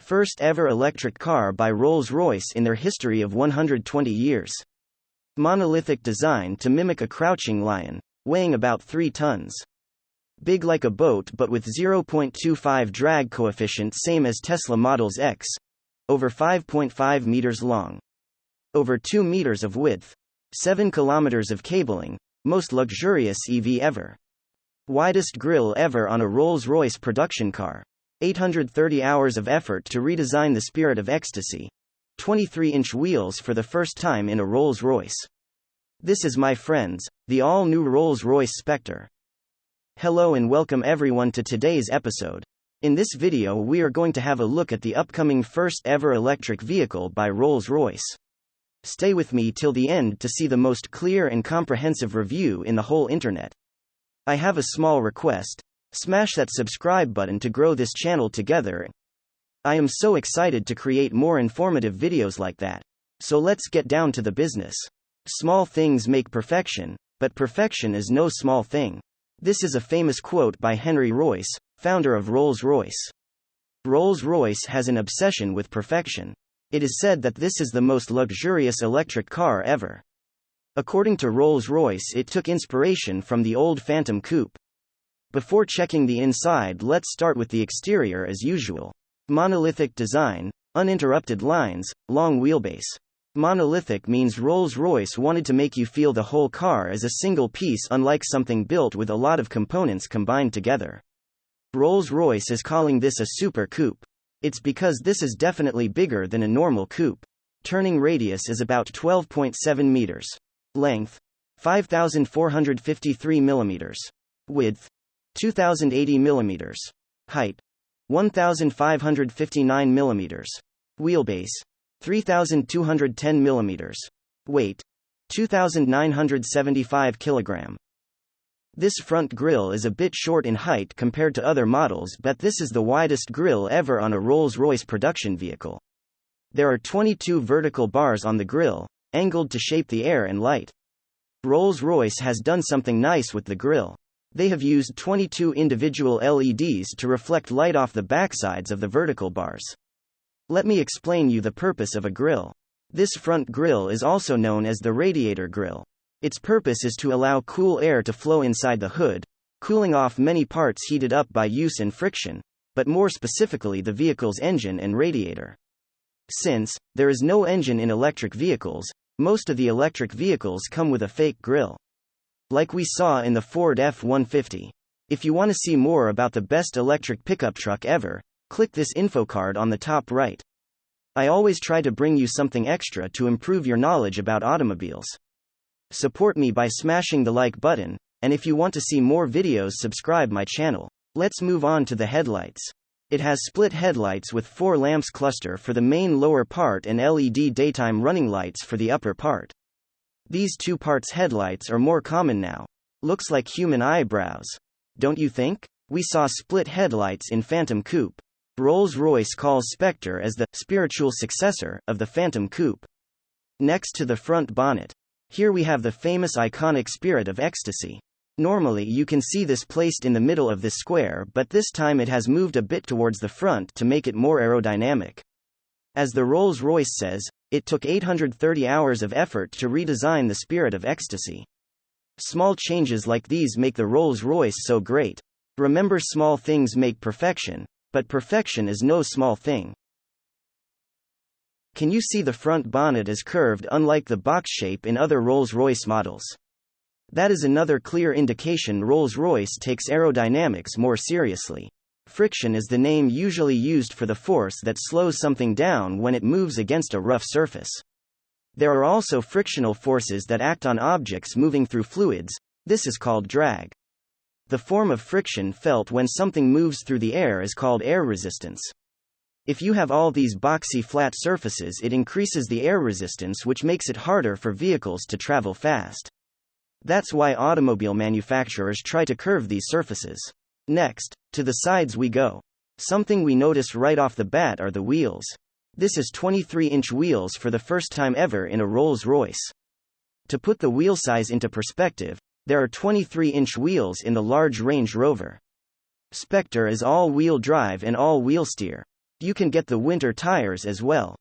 First ever electric car by Rolls-Royce in their history of 120 years. Monolithic design to mimic a crouching lion, weighing about 3 tons. Big like a boat but with 0.25 drag coefficient, same as Tesla Models X. Over 5.5 meters long. Over 2 meters of width. 7 kilometers of cabling, most luxurious EV ever. Widest grille ever on a Rolls-Royce production car. 830 hours of effort to redesign the Spirit of Ecstasy. 23-inch wheels for the first time in a Rolls-Royce. This is, my friends, the all-new Rolls-Royce Spectre. Hello and welcome everyone to today's episode. In this video we are going to have a look at the upcoming first ever electric vehicle by Rolls-Royce. Stay with me till the end to see the most clear and comprehensive review in the whole internet. I have a small request. Smash that subscribe button to grow this channel together. I am so excited to create more informative videos like that. So let's get down to the business. Small things make perfection, but perfection is no small thing. This is a famous quote by Henry Royce, founder of Rolls-Royce. Rolls-Royce has an obsession with perfection. It is said that this is the most luxurious electric car ever. According to Rolls-Royce, it took inspiration from the old Phantom Coupe. Before checking the inside, let's start with the exterior as usual. Monolithic design, uninterrupted lines, long wheelbase. Monolithic means Rolls-Royce wanted to make you feel the whole car as a single piece, unlike something built with a lot of components combined together. Rolls-Royce is calling this a super coupe. It's because this is definitely bigger than a normal coupe. Turning radius is about 12.7 meters. Length, 5,453 millimeters. Width, 2,080 millimeters. Height, 1,559 millimeters. Wheelbase, 3,210 millimeters. Weight, 2,975 kilogram. This front grille is a bit short in height compared to other models, but this is the widest grille ever on a Rolls-Royce production vehicle. There are 22 vertical bars on the grille, angled to shape the air and light. Rolls-Royce has done something nice with the grille. They have used 22 individual LEDs to reflect light off the backsides of the vertical bars. Let me explain you the purpose of a grille. This front grille is also known as the radiator grille. Its purpose is to allow cool air to flow inside the hood, cooling off many parts heated up by use and friction, but more specifically the vehicle's engine and radiator. Since there is no engine in electric vehicles, most of the electric vehicles come with a fake grille. Like we saw in the Ford F-150. If you want to see more about the best electric pickup truck ever, click this info card on the top right. I always try to bring you something extra to improve your knowledge about automobiles. Support me by smashing the like button, and if you want to see more videos, subscribe my channel. Let's move on to the headlights. It has split headlights with 4 lamps cluster for the main lower part and LED daytime running lights for the upper part. These 2 parts headlights are more common now. Looks like human eyebrows. Don't you think? We saw split headlights in Phantom Coupe. Rolls-Royce calls Spectre as the spiritual successor of the Phantom Coupe. Next to the front bonnet. Here we have the famous iconic Spirit of Ecstasy. Normally you can see this placed in the middle of this square, but this time it has moved a bit towards the front to make it more aerodynamic. As the Rolls-Royce says, it took 830 hours of effort to redesign the Spirit of Ecstasy. Small changes like these make the Rolls-Royce so great. Remember, small things make perfection, but perfection is no small thing. Can you see the front bonnet is curved, unlike the box shape in other Rolls-Royce models? That is another clear indication Rolls-Royce takes aerodynamics more seriously. Friction is the name usually used for the force that slows something down when it moves against a rough surface. There are also frictional forces that act on objects moving through fluids. This is called drag. The form of friction felt when something moves through the air is called air resistance. If you have all these boxy flat surfaces, it increases the air resistance, which makes it harder for vehicles to travel fast. That's why automobile manufacturers try to curve these surfaces. Next, to the sides we go. Something we notice right off the bat are the wheels. This is 23-inch wheels for the first time ever in a Rolls-Royce. To put the wheel size into perspective, there are 23-inch wheels in the large Range Rover. Spectre is all-wheel drive and all-wheel steer. You can get the winter tires as well.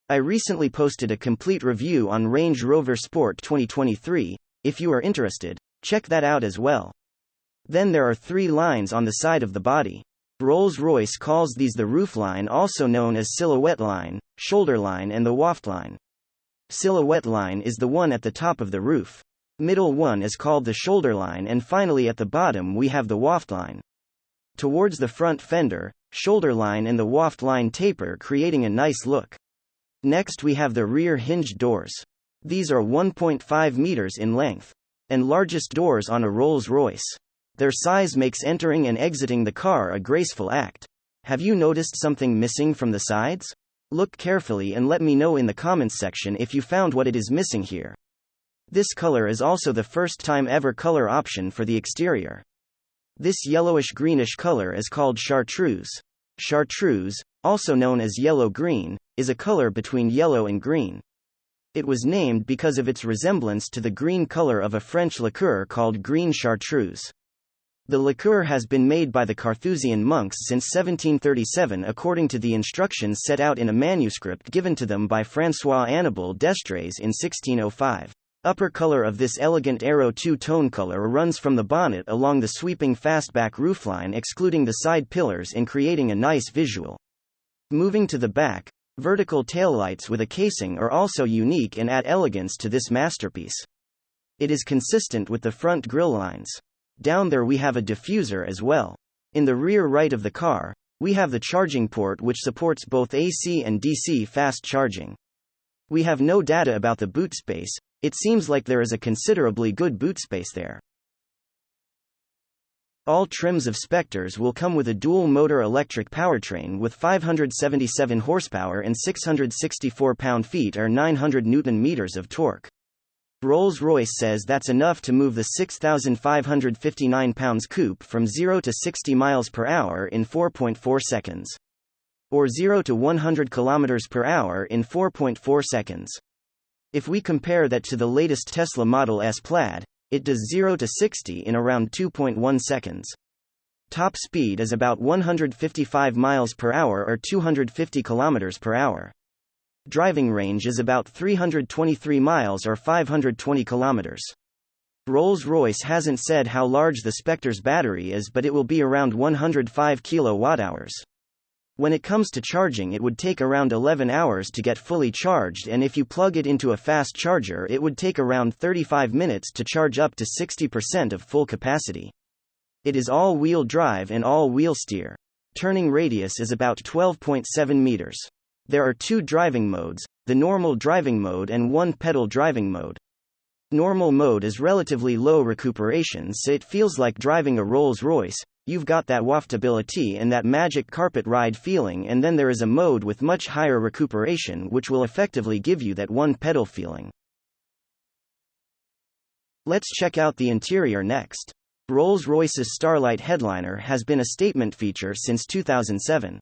I recently posted a complete review on Range Rover Sport 2023. If you are interested, check that out as well. Then there are 3 lines on the side of the body. Rolls-Royce calls these the roofline, also known as silhouette line, shoulder line, and the waft line. Silhouette line is the one at the top of the roof. Middle one is called the shoulder line, and finally at the bottom we have the waft line. Towards the front fender, shoulder line and the waft line taper, creating a nice look. Next we have the rear hinged doors. These are 1.5 meters in length, and largest doors on a Rolls-Royce. Their size makes entering and exiting the car a graceful act. Have you noticed something missing from the sides? Look carefully and let me know in the comments section if you found what it is missing here. This color is also the first time ever color option for the exterior. This yellowish-greenish color is called chartreuse. Chartreuse, also known as yellow-green, is a color between yellow and green. It was named because of its resemblance to the green color of a French liqueur called green chartreuse. The liqueur has been made by the Carthusian monks since 1737 according to the instructions set out in a manuscript given to them by François Annibal d'Estrées in 1605. Upper color of this elegant arrow two-tone color runs from the bonnet along the sweeping fastback roofline, excluding the side pillars and creating a nice visual. Moving to the back, vertical taillights with a casing are also unique and add elegance to this masterpiece. It is consistent with the front grille lines. Down there we have a diffuser as well. In the rear right of the car, we have the charging port which supports both AC and DC fast charging. We have no data about the boot space. It seems like there is a considerably good boot space there. All trims of Spectres will come with a dual-motor electric powertrain with 577 horsepower and 664 pound-feet or 900 Newton-meters of torque. Rolls-Royce says that's enough to move the 6,559 pounds coupe from 0 to 60 miles per hour in 4.4 seconds. Or 0 to 100 kilometers per hour in 4.4 seconds. If we compare that to the latest Tesla Model S Plaid, it does 0 to 60 in around 2.1 seconds. Top speed is about 155 miles per hour or 250 kilometers per hour. Driving range is about 323 miles or 520 kilometers. Rolls-Royce hasn't said how large the Spectre's battery is, but it will be around 105 kilowatt-hours. When it comes to charging, it would take around 11 hours to get fully charged, and if you plug it into a fast charger it would take around 35 minutes to charge up to 60% of full capacity. It is all-wheel drive and all-wheel steer. Turning radius is about 12.7 meters. There are 2 driving modes, the normal driving mode and 1 pedal driving mode. Normal mode is relatively low recuperation, so it feels like driving a Rolls-Royce. You've got that waftability and that magic carpet ride feeling, and then there is a mode with much higher recuperation which will effectively give you that 1 pedal feeling. Let's check out the interior next. Rolls-Royce's Starlight headliner has been a statement feature since 2007.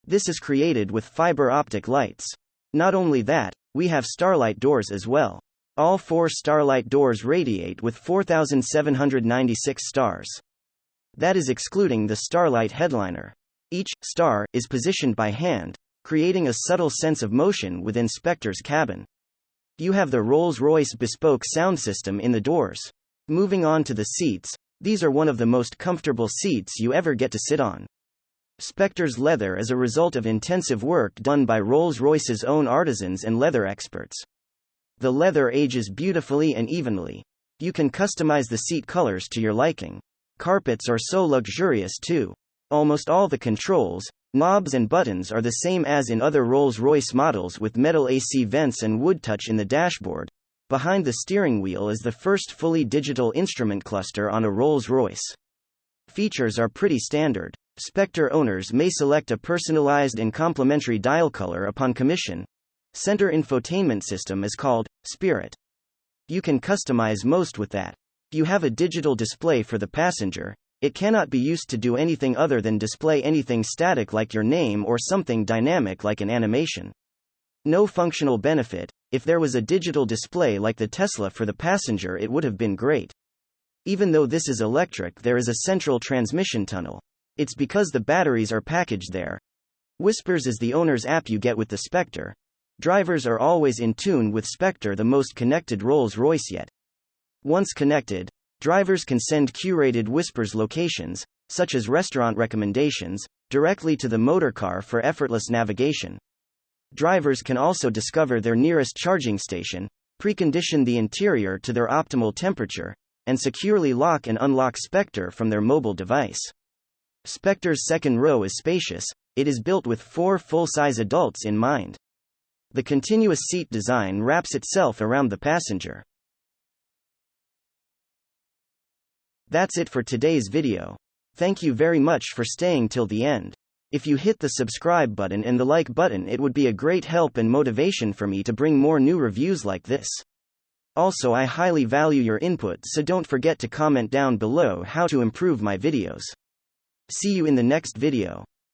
This is created with fiber optic lights. Not only that, we have Starlight doors as well. All 4 Starlight doors radiate with 4,796 stars. That is excluding the Starlight headliner. Each star is positioned by hand, creating a subtle sense of motion within Spectre's cabin. You have the Rolls-Royce bespoke sound system in the doors. Moving on to the seats, these are one of the most comfortable seats you ever get to sit on. Spectre's leather is a result of intensive work done by Rolls-Royce's own artisans and leather experts. The leather ages beautifully and evenly. You can customize the seat colors to your liking. Carpets are so luxurious too. Almost all the controls, knobs and buttons are the same as in other Rolls-Royce models, with metal AC vents and wood touch in the dashboard. Behind the steering wheel is the first fully digital instrument cluster on a Rolls-Royce. Features are pretty standard. Spectre owners may select a personalized and complementary dial color upon commission. Center infotainment system is called Spirit. You can customize most with that. You have a digital display for the passenger. It cannot be used to do anything other than display anything static like your name or something dynamic like an animation. No functional benefit. If there was a digital display like the Tesla for the passenger, it would have been great. Even though this is electric, there is a central transmission tunnel. It's because the batteries are packaged there. Whispers is the owner's app you get with the Spectre. Drivers are always in tune with Spectre, the most connected Rolls-Royce yet. Once connected, drivers can send curated Whispers locations, such as restaurant recommendations, directly to the motorcar for effortless navigation. Drivers can also discover their nearest charging station, precondition the interior to their optimal temperature, and securely lock and unlock Spectre from their mobile device. Spectre's second row is spacious. It is built with 4 full-size adults in mind. The continuous seat design wraps itself around the passenger. That's it for today's video. Thank you very much for staying till the end. If you hit the subscribe button and the like button, it would be a great help and motivation for me to bring more new reviews like this. Also, I highly value your input, so don't forget to comment down below how to improve my videos. See you in the next video.